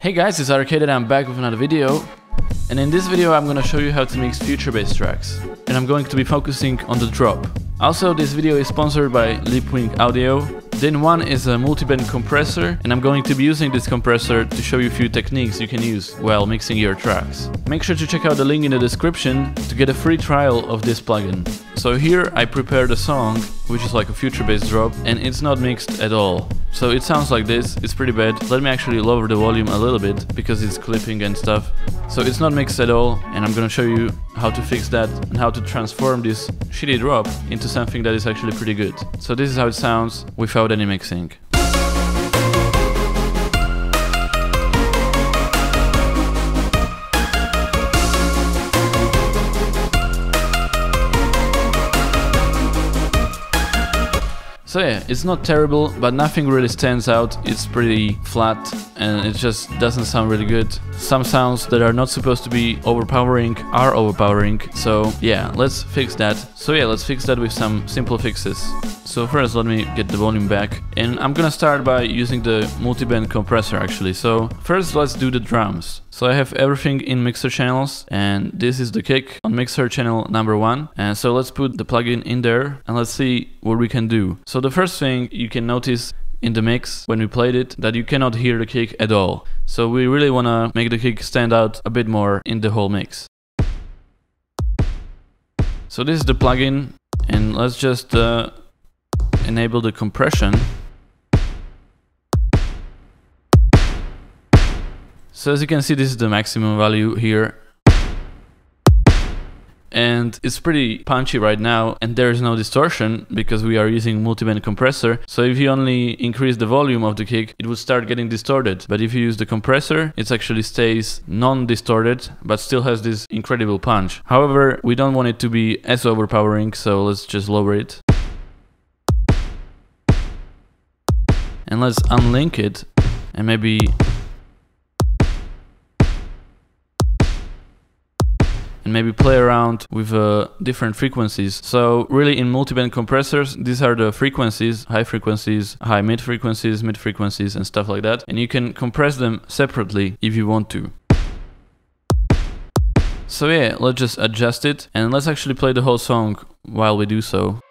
Hey guys, it's Arcade and I'm back with another video. And in this video I'm gonna show you how to mix future bass tracks. And I'm going to be focusing on the drop. Also, this video is sponsored by Lipwing Audio. Din 1 is a multiband compressor, and I'm going to be using this compressor to show you a few techniques you can use while mixing your tracks. Make sure to check out the link in the description to get a free trial of this plugin. So here I prepared a song, which is like a future bass drop, and it's not mixed at all. So it sounds like this, it's pretty bad. Let me actually lower the volume a little bit, because it's clipping and stuff. So it's not mixed at all, and I'm gonna show you how to fix that and how to transform this shitty drop into something that is actually pretty good. So this is how it sounds without any mixing. So yeah, it's not terrible, but nothing really stands out. It's pretty flat and it just doesn't sound really good. Some sounds that are not supposed to be overpowering are overpowering. So yeah, let's fix that. So yeah, let's fix that with some simple fixes. So first let me get the volume back, and I'm gonna start by using the multiband compressor actually. So first let's do the drums. So I have everything in mixer channels, and this is the kick on mixer channel number 1. And so let's put the plugin in there and let's see what we can do. So the first thing you can notice in the mix when we played it, that you cannot hear the kick at all. So we really want to make the kick stand out a bit more in the whole mix. So this is the plugin, and let's just enable the compression. So as you can see, this is the maximum value here. And it's pretty punchy right now, and there is no distortion because we are using multiband compressor. So if you only increase the volume of the kick, it would start getting distorted. But if you use the compressor, it actually stays non-distorted, but still has this incredible punch. However, we don't want it to be as overpowering, so let's just lower it. And let's unlink it and maybe play around with different frequencies. So really in multiband compressors, these are the frequencies, high frequencies, high mid frequencies, and stuff like that. And you can compress them separately if you want to. So yeah, let's just adjust it, and let's actually play the whole song while we do so.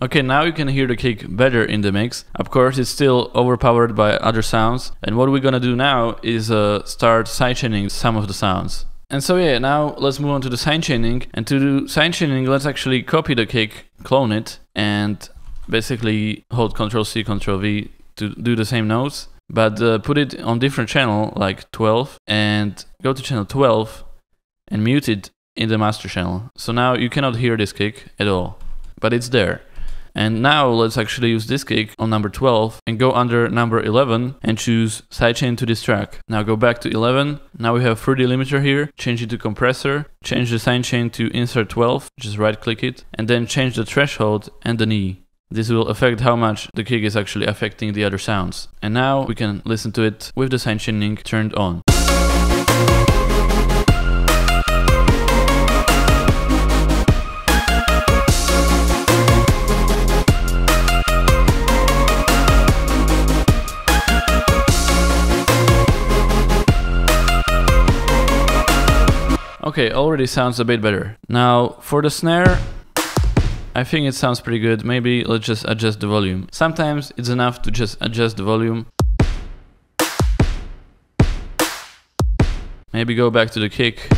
Okay, now you can hear the kick better in the mix. Of course, it's still overpowered by other sounds. And what we're gonna do now is start sidechaining some of the sounds. And so yeah, now let's move on to the sidechaining. And to do sidechaining, let's actually copy the kick, clone it, and basically hold Ctrl-C, Ctrl-V to do the same notes. But put it on different channel, like 12, and go to channel 12 and mute it in the master channel. So now you cannot hear this kick at all, but it's there. And now let's actually use this kick on number 12 and go under number 11 and choose sidechain to this track. Now go back to 11. Now we have 3 delimiter here. Change it to compressor. Change the sidechain to insert 12. Just right click it. And then change the threshold and the knee. This will affect how much the kick is actually affecting the other sounds. And now we can listen to it with the sidechaining turned on. Okay, already sounds a bit better. Now, for the snare, I think it sounds pretty good. Maybe let's just adjust the volume. Sometimes it's enough to just adjust the volume. Maybe go back to the kick.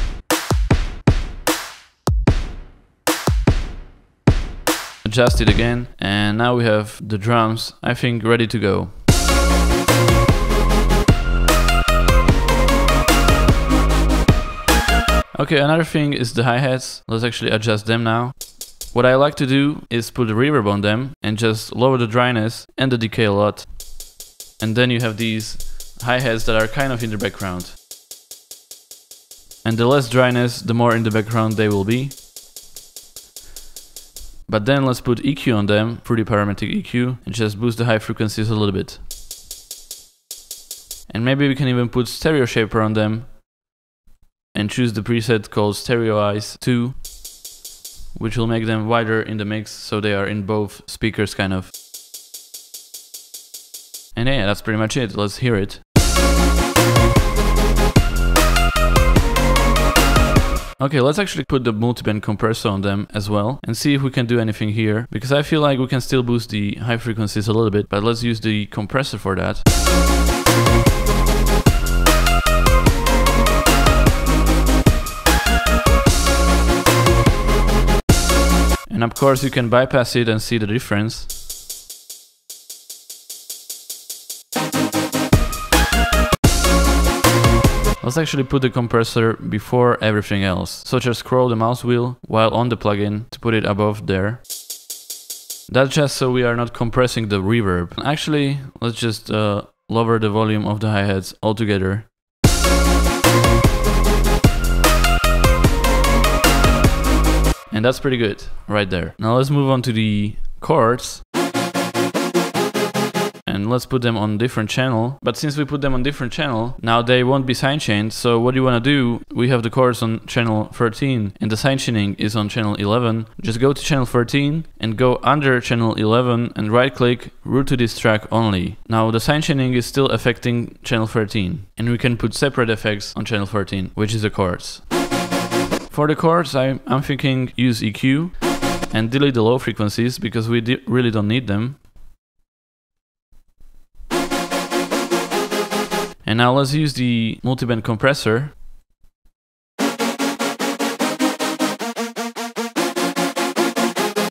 Adjust it again. And now we have the drums, I think, ready to go. Okay, another thing is the hi-hats. Let's actually adjust them now. What I like to do is put a reverb on them and just lower the dryness and the decay a lot. And then you have these hi-hats that are kind of in the background. And the less dryness, the more in the background they will be. But then let's put EQ on them, through the parametric EQ, and just boost the high frequencies a little bit. And maybe we can even put stereo shaper on them and choose the preset called Stereoize 2, which will make them wider in the mix so they are in both speakers kind of. And yeah, that's pretty much it. Let's hear it. Okay, let's actually put the multiband compressor on them as well and see if we can do anything here, because I feel like we can still boost the high frequencies a little bit, but let's use the compressor for that. And of course you can bypass it and see the difference. Let's actually put the compressor before everything else. So just scroll the mouse wheel while on the plugin to put it above there. That's just so we are not compressing the reverb. Actually, let's just lower the volume of the hi-hats altogether. And that's pretty good right there. Now let's move on to the chords. And let's put them on different channel. But since we put them on different channel, now they won't be sidechained. So what you want to do, we have the chords on channel 13 and the sidechaining is on channel 11. Just go to channel 13 and go under channel 11 and right click route to this track only. Now the sidechaining is still affecting channel 13 and we can put separate effects on channel 14, which is the chords. For the chords, I'm thinking use EQ and delete the low frequencies because we really don't need them. And now let's use the multiband compressor.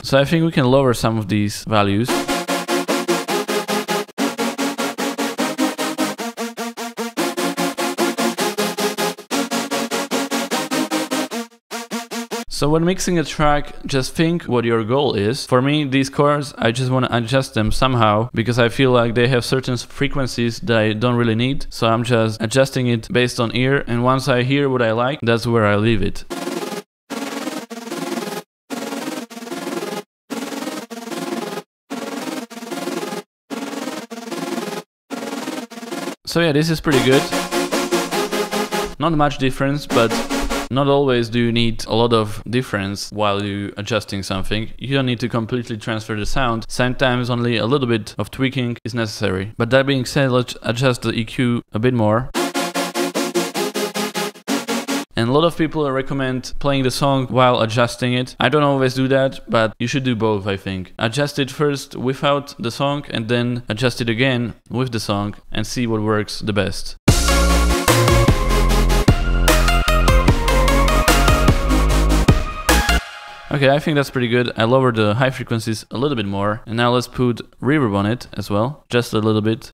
So I think we can lower some of these values. So when mixing a track, just think what your goal is. For me, these chords, I just want to adjust them somehow because I feel like they have certain frequencies that I don't really need. So I'm just adjusting it based on ear, and once I hear what I like, that's where I leave it. So yeah, this is pretty good. Not much difference, but not always do you need a lot of difference while you adjusting something. You don't need to completely transfer the sound. Sometimes only a little bit of tweaking is necessary. But that being said, let's adjust the EQ a bit more. And a lot of people recommend playing the song while adjusting it. I don't always do that, but you should do both, I think. Adjust it first without the song and then adjust it again with the song and see what works the best. Okay, I think that's pretty good. I lowered the high frequencies a little bit more. And now let's put reverb on it as well, just a little bit.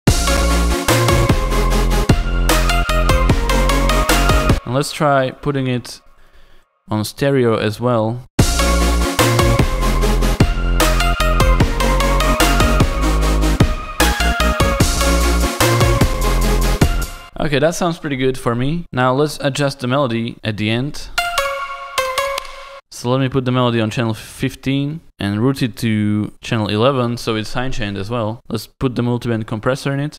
And let's try putting it on stereo as well. Okay, that sounds pretty good for me. Now let's adjust the melody at the end. So let me put the melody on channel 15 and route it to channel 11 so it's sidechained as well. Let's put the multiband compressor in it.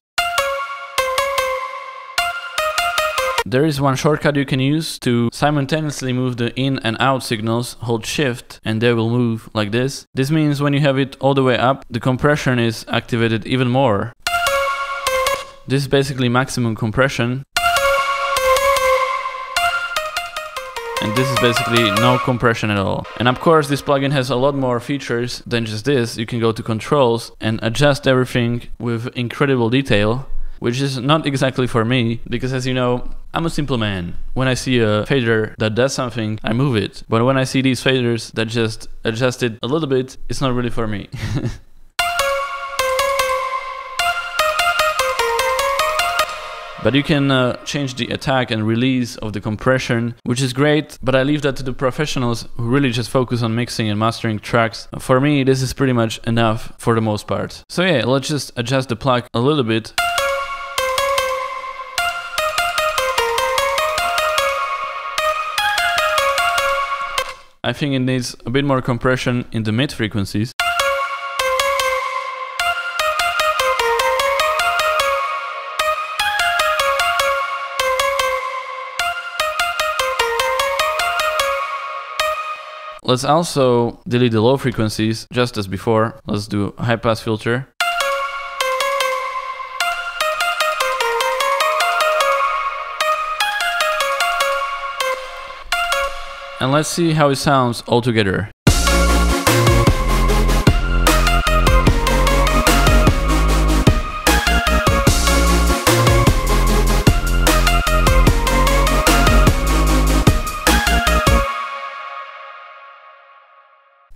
There is one shortcut you can use to simultaneously move the in and out signals. Hold shift and they will move like this. This means when you have it all the way up, the compression is activated even more. This is basically maximum compression. And this is basically no compression at all. And of course this plugin has a lot more features than just this. You can go to controls and adjust everything with incredible detail, which is not exactly for me, because as you know, I'm a simple man. When I see a fader that does something, I move it. But when I see these faders that just adjust it a little bit, it's not really for me. But you can change the attack and release of the compression, which is great, but I leave that to the professionals who really just focus on mixing and mastering tracks. For me, this is pretty much enough for the most part. So yeah, let's just adjust the plug a little bit. I think it needs a bit more compression in the mid frequencies. Let's also delete the low frequencies, just as before. Let's do a high pass filter. And let's see how it sounds all together.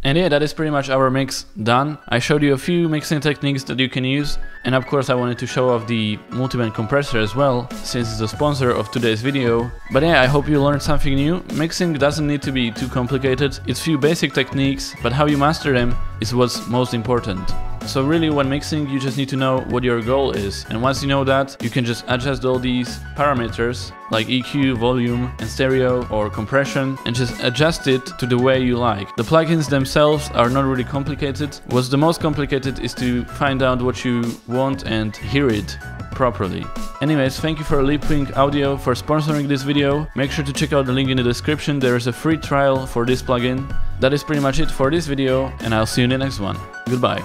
And yeah, that is pretty much our mix done. I showed you a few mixing techniques that you can use, and of course I wanted to show off the multiband compressor as well, since it's the sponsor of today's video. But yeah, I hope you learned something new. Mixing doesn't need to be too complicated. It's few basic techniques, but how you master them is what's most important. So really, when mixing, you just need to know what your goal is, and once you know that, you can just adjust all these parameters like EQ, volume, and stereo or compression, and just adjust it to the way you like. The plugins themselves are not really complicated. What's the most complicated is to find out what you want and hear it properly. Anyways, thank you for Leapwing Audio for sponsoring this video. Make sure to check out the link in the description. There is a free trial for this plugin. That is pretty much it for this video, and I'll see you in the next one. Goodbye.